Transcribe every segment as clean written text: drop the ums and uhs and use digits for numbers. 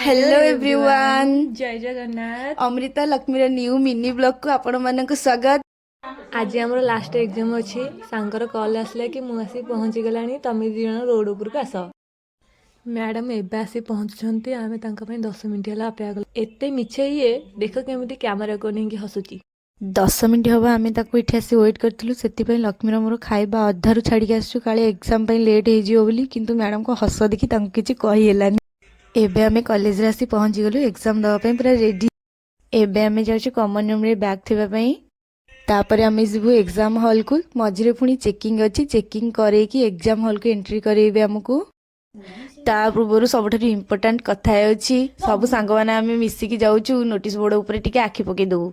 Hello everyone जय जगन्नाथ। अमृता लक्ष्मीर new mini blog को आपण मानक स्वागत। आज आम लास्ट एग्जाम अच्छी सांकर कॉल आसला कि मुझे पहुँची गलानी तमें दी जन रोड उपरक आस। मैडम एबे आसी पहुँचुंट आम 10 मिनट है अपेक्षा कल एत मिछे ये देख केमी कैमेरा को नहीं हसुची 10 मिनट हम आम ये आसी वेट करूँ से लक्ष्मीर मोर खाଇବା अधारू छाड़ी आसु काले एग्जाम लेट हो किंतु मैडम को हस देखी किसी कहीलानी। एबे आम कॉलेज रे आसी पहुँची गलु एग्जाम दवाई पूरा रेडी। एबे आम जाऊँ कॉमन रूम रे बैग थी तापर आम जीवु एग्जाम हॉल को मझे पुणी चेकिंग अच्छी चेकिंग करके एग्जाम हॉल को एंट्री करेबे आमको। ता पूर्व सब इम्पोर्टाट कथा सब सांग मैंने मिसिकी जाऊँ नोटिस बोर्ड उपर टिके आखि पकई दबू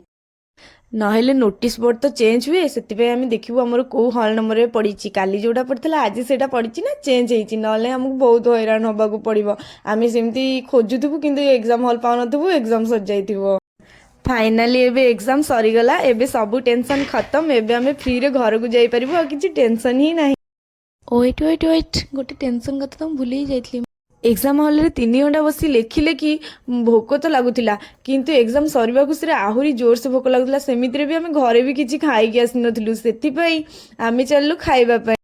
नहेले नोटिस बोर्ड तो चेंज हुए से देखू आमर कौ हल नंबर में पड़ी काली जोटा पड़ता आज से पड़ी ना चेंज होती ना आमको बहुत हैरान होगा पड़ो आम सेमती खोजुबू कि एग्जाम हल पाऊ एग्जाम सर जाइए। फाइनाली एबे एग्जाम सरीगला एबे सबू टेंशन खत्म एबे आम फ्री रे घर को जाई परिबो आ किछि टेंशन ही नहीं। वेट वेट वेट गोटे टेंशन कथा तो भूल ही जाइथली। एग्जाम हॉल रे 3 घंटा बसी लेखिले कि भोक तो लगुला किंतु एग्जाम सरीबा खुशी आहुरी जोर से भोक लगुला सेमिति रे भी आम घरे भी किछि खाई आसी नथिलु सेति पई आम चललु खाइबा पई।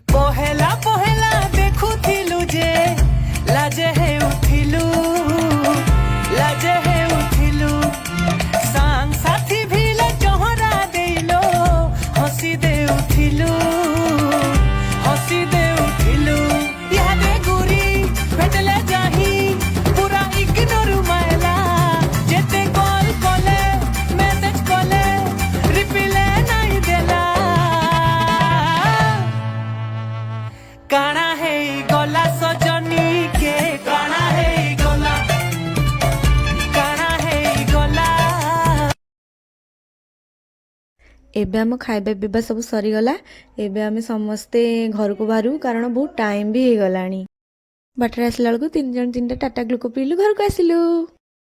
पहला पहला देखुथिलु जे लाजे हे उठिलु लाजे हे उठिलु सांग साथी भिले चोहरा देलो हसी दे उठिलु यादे गुरी भेटले जाही पूरा इग्नोर मायला जेते कॉल कले मैसेज कले रिप्लाई नहीं देला काना है गला सजनी के काना है गला एबे आम खाइबा पीवा सब सरीगला एबे आम समस्ते घर को बाहर कारण बहुत टाइम भी हो गलानी। बाटर आसला बेलू 3 जन 3टा टाटा ग्लुको पीलु घर को आसिलु।